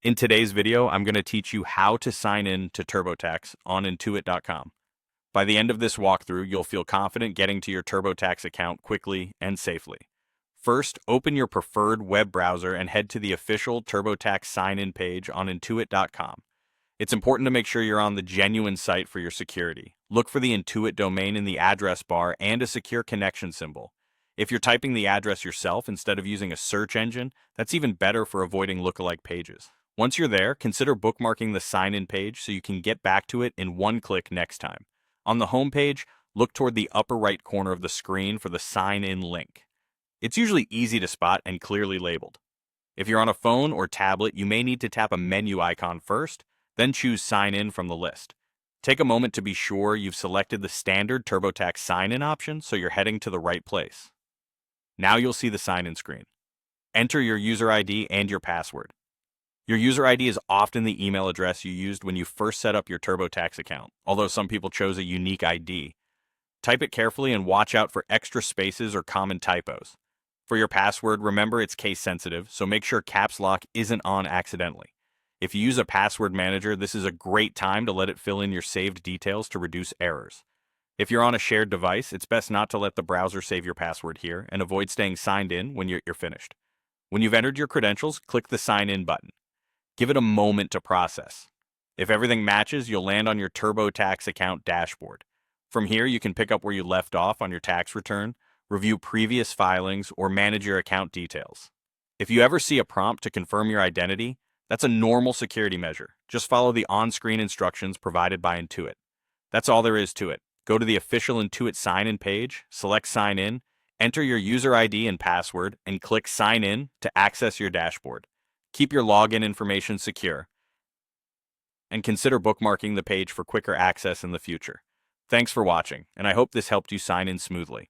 In today's video, I'm going to teach you how to sign in to TurboTax on Intuit.com. By the end of this walkthrough, you'll feel confident getting to your TurboTax account quickly and safely. First, open your preferred web browser and head to the official TurboTax sign-in page on Intuit.com. It's important to make sure you're on the genuine site for your security. Look for the Intuit domain in the address bar and a secure connection symbol. If you're typing the address yourself instead of using a search engine, that's even better for avoiding lookalike pages. Once you're there, consider bookmarking the sign-in page so you can get back to it in one click next time. On the home page, look toward the upper right corner of the screen for the sign-in link. It's usually easy to spot and clearly labeled. If you're on a phone or tablet, you may need to tap a menu icon first, then choose Sign In from the list. Take a moment to be sure you've selected the standard TurboTax sign-in option so you're heading to the right place. Now you'll see the sign-in screen. Enter your user ID and your password. Your user ID is often the email address you used when you first set up your TurboTax account, although some people chose a unique ID. Type it carefully and watch out for extra spaces or common typos. For your password, remember it's case sensitive, so make sure caps lock isn't on accidentally. If you use a password manager, this is a great time to let it fill in your saved details to reduce errors. If you're on a shared device, it's best not to let the browser save your password here and avoid staying signed in when you're finished. When you've entered your credentials, click the Sign In button. Give it a moment to process. If everything matches, you'll land on your TurboTax account dashboard. From here, you can pick up where you left off on your tax return, review previous filings, or manage your account details. If you ever see a prompt to confirm your identity, that's a normal security measure. Just follow the on-screen instructions provided by Intuit. That's all there is to it. Go to the official Intuit sign-in page, select Sign In, enter your user ID and password, and click Sign In to access your dashboard. Keep your login information secure, and consider bookmarking the page for quicker access in the future. Thanks for watching, and I hope this helped you sign in smoothly.